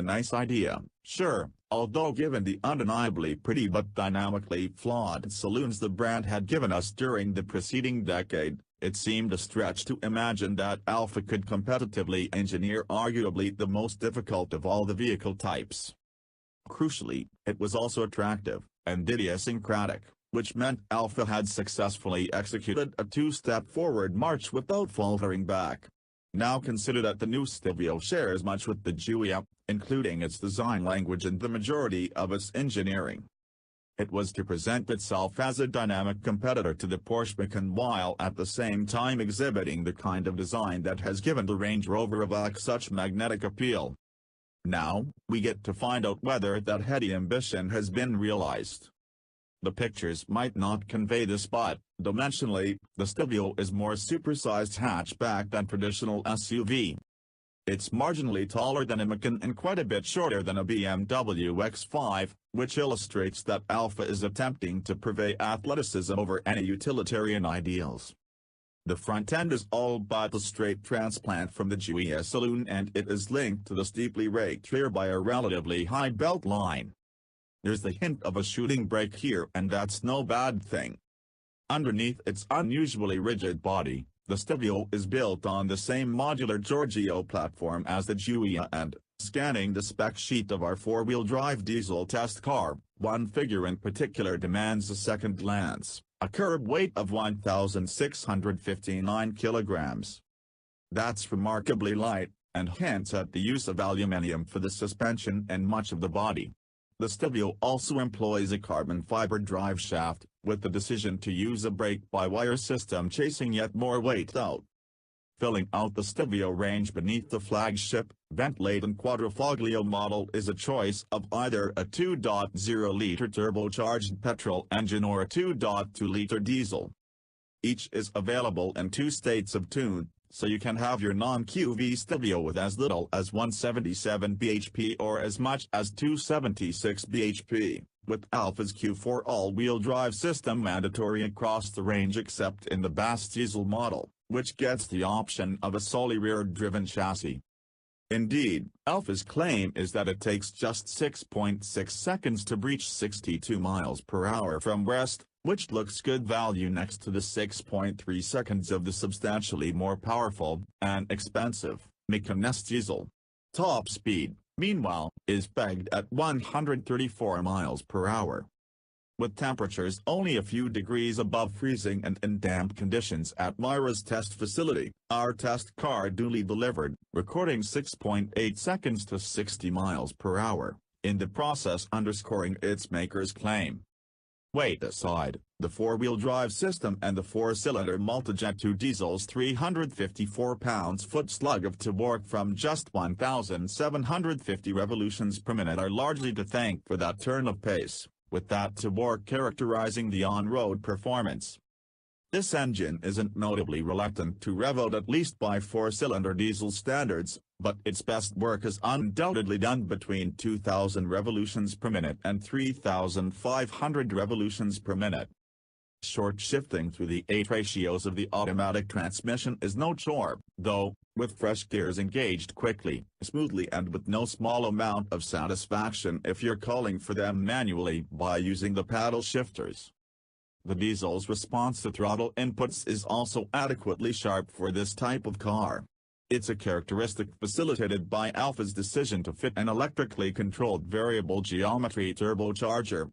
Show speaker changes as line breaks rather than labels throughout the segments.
nice idea, sure, although given the undeniably pretty but dynamically flawed saloons the brand had given us during the preceding decade, it seemed a stretch to imagine that Alpha could competitively engineer arguably the most difficult of all the vehicle types. Crucially, it was also attractive, and idiosyncratic, which meant Alpha had successfully executed a two-step forward march without faltering back. Now consider that the new Stelvio shares much with the Giulia, including its design language and the majority of its engineering. It was to present itself as a dynamic competitor to the Porsche Macan while at the same time exhibiting the kind of design that has given the Range Rover Evoque such magnetic appeal. Now, we get to find out whether that heady ambition has been realized. The pictures might not convey this, but, dimensionally, the Stelvio is more supersized hatchback than traditional SUV. It's marginally taller than a Macan and quite a bit shorter than a BMW X5, which illustrates that Alpha is attempting to purvey athleticism over any utilitarian ideals. The front end is all but a straight transplant from the Giulia saloon, and it is linked to the steeply raked rear by a relatively high belt line. There's the hint of a shooting brake here, and that's no bad thing. Underneath its unusually rigid body, the Stelvio is built on the same modular Giorgio platform as the Giulia, and, scanning the spec sheet of our four-wheel drive diesel test car, one figure in particular demands a second glance: a curb weight of 1,659 kilograms. That's remarkably light, and hints at the use of aluminium for the suspension and much of the body. The Stelvio also employs a carbon fiber drive shaft, with the decision to use a brake-by-wire system chasing yet more weight out. Filling out the Stelvio range beneath the flagship, vent-laden quadrifoglio model is a choice of either a 2.0-liter turbocharged petrol engine or a 2.2-liter diesel. Each is available in two states of tune, so you can have your non-QV Stelvio with as little as 177 bhp or as much as 276 bhp, with Alpha's Q4 all-wheel drive system mandatory across the range except in the Bass diesel model, which gets the option of a solely rear-driven chassis. Indeed, Alpha's claim is that it takes just 6.6 seconds to reach 62 miles per hour from rest, which looks good value next to the 6.3 seconds of the substantially more powerful, and expensive, Macan S diesel. Top speed, meanwhile, is pegged at 134 miles per hour. With temperatures only a few degrees above freezing and in damp conditions at Myra's test facility, our test car duly delivered, recording 6.8 seconds to 60 miles per hour, in the process underscoring its maker's claim. Weight aside, the four-wheel drive system and the four-cylinder multijet 2 diesel's 354 pounds-foot slug of torque from just 1,750 revolutions per minute are largely to thank for that turn of pace, with that torque characterizing the on-road performance. This engine isn't notably reluctant to rev out, at least by four-cylinder diesel standards, but its best work is undoubtedly done between 2,000 revolutions per minute and 3,500 revolutions per minute. Short shifting through the 8 ratios of the automatic transmission is no chore, though, with fresh gears engaged quickly, smoothly and with no small amount of satisfaction if you're calling for them manually by using the paddle shifters. The diesel's response to throttle inputs is also adequately sharp for this type of car. It's a characteristic facilitated by Alpha's decision to fit an electrically controlled variable geometry turbocharger.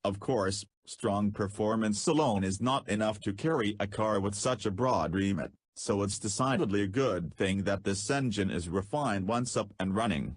Of course, strong performance alone is not enough to carry a car with such a broad remit, so it's decidedly a good thing that this engine is refined once up and running.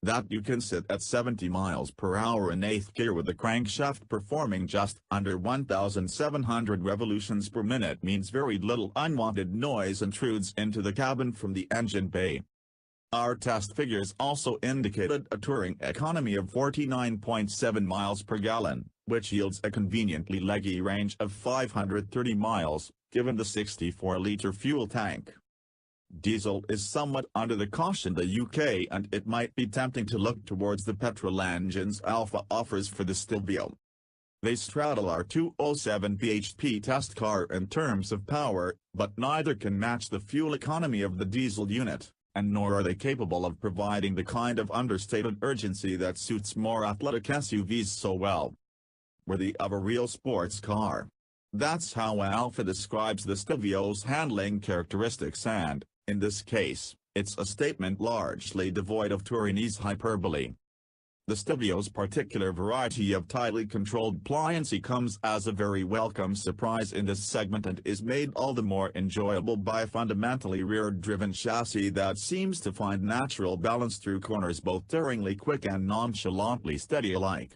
That you can sit at 70 miles per hour in 8th gear with the crankshaft performing just under 1,700 revolutions per minute means very little unwanted noise intrudes into the cabin from the engine bay. Our test figures also indicated a touring economy of 49.7 miles per gallon, which yields a conveniently leggy range of 530 miles, given the 64-liter fuel tank. Diesel is somewhat under the caution in the UK, and it might be tempting to look towards the petrol engines Alpha offers for the Stelvio. They straddle our 207 bhp test car in terms of power, but neither can match the fuel economy of the diesel unit, and nor are they capable of providing the kind of understated urgency that suits more athletic SUVs so well. Worthy of a real sports car. That's how Alfa describes the Stelvio's handling characteristics and, in this case, it's a statement largely devoid of Turinese hyperbole. The Stelvio's particular variety of tightly controlled pliancy comes as a very welcome surprise in this segment and is made all the more enjoyable by a fundamentally rear-driven chassis that seems to find natural balance through corners both daringly quick and nonchalantly steady alike.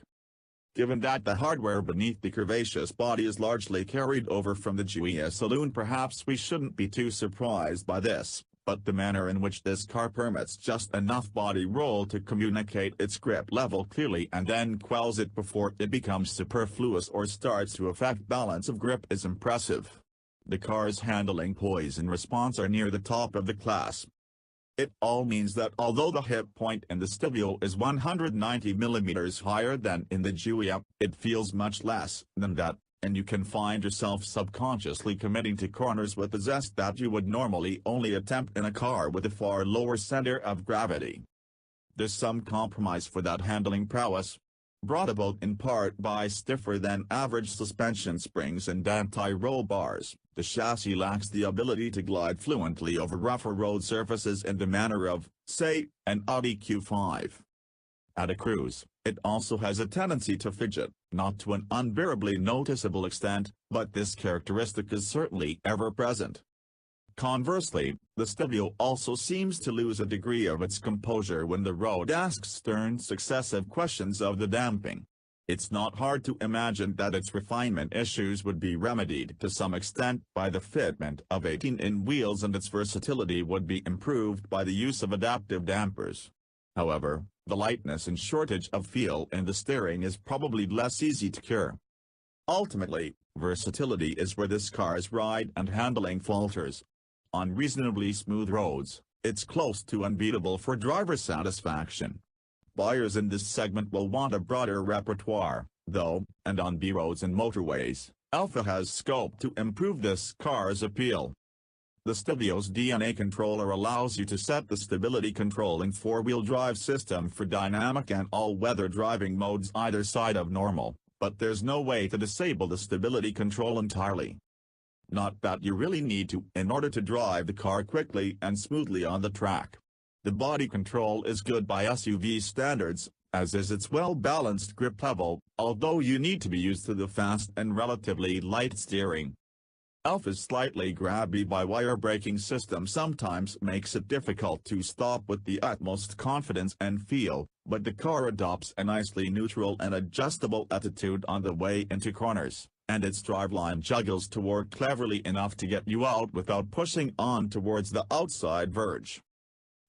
Given that the hardware beneath the curvaceous body is largely carried over from the Giulia saloon, perhaps we shouldn't be too surprised by this. But the manner in which this car permits just enough body roll to communicate its grip level clearly and then quells it before it becomes superfluous or starts to affect balance of grip is impressive. The car's handling, poise and response are near the top of the class. It all means that although the hip point in the Stelvio is 190 mm higher than in the Giulia, it feels much less than that. And you can find yourself subconsciously committing to corners with the zest that you would normally only attempt in a car with a far lower center of gravity. There's some compromise for that handling prowess. Brought about in part by stiffer-than-average suspension springs and anti-roll bars, the chassis lacks the ability to glide fluently over rougher road surfaces in the manner of, say, an Audi Q5. At a cruise, it also has a tendency to fidget, not to an unbearably noticeable extent, but this characteristic is certainly ever present. Conversely, the Stelvio also seems to lose a degree of its composure when the road asks stern successive questions of the damping. It's not hard to imagine that its refinement issues would be remedied to some extent by the fitment of 18-in wheels, and its versatility would be improved by the use of adaptive dampers. However, the lightness and shortage of feel in the steering is probably less easy to cure. Ultimately, versatility is where this car's ride and handling falters. On reasonably smooth roads, it's close to unbeatable for driver satisfaction. Buyers in this segment will want a broader repertoire, though, and on B roads and motorways, Alfa has scope to improve this car's appeal. The Stelvio's DNA controller allows you to set the stability controlling four-wheel drive system for dynamic and all-weather driving modes either side of normal, but there's no way to disable the stability control entirely. Not that you really need to in order to drive the car quickly and smoothly on the track. The body control is good by SUV standards, as is its well-balanced grip level, although you need to be used to the fast and relatively light steering. Alfa's slightly grabby by-wire braking system sometimes makes it difficult to stop with the utmost confidence and feel, but the car adopts a nicely neutral and adjustable attitude on the way into corners, and its driveline juggles to work cleverly enough to get you out without pushing on towards the outside verge.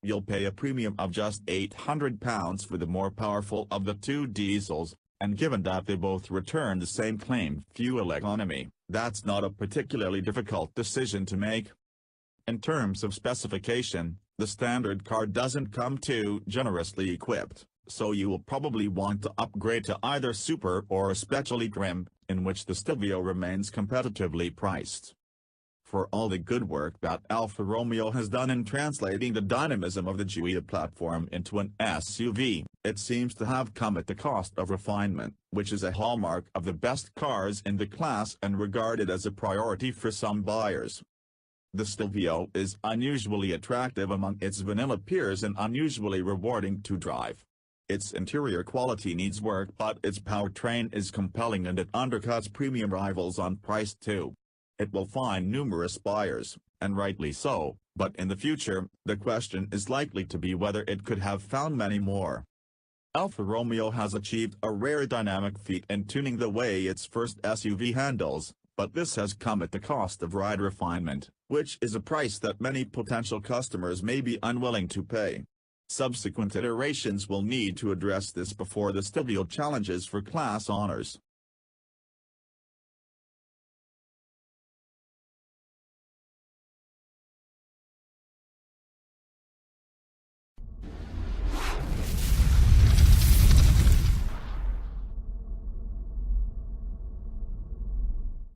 You'll pay a premium of just £800 for the more powerful of the two diesels, and given that they both return the same claimed fuel economy, that's not a particularly difficult decision to make. In terms of specification, the standard car doesn't come too generously equipped, so you will probably want to upgrade to either Super or Speciale trim, in which the Stelvio remains competitively priced. For all the good work that Alfa Romeo has done in translating the dynamism of the Giulia platform into an SUV, it seems to have come at the cost of refinement, which is a hallmark of the best cars in the class and regarded as a priority for some buyers. The Stelvio is unusually attractive among its vanilla peers and unusually rewarding to drive. Its interior quality needs work, but its powertrain is compelling and it undercuts premium rivals on price too. It will find numerous buyers, and rightly so, but in the future, the question is likely to be whether it could have found many more. Alfa Romeo has achieved a rare dynamic feat in tuning the way its first SUV handles, but this has come at the cost of ride refinement, which is a price that many potential customers may be unwilling to pay. Subsequent iterations will need to address this before the Stelvio challenges for class honors.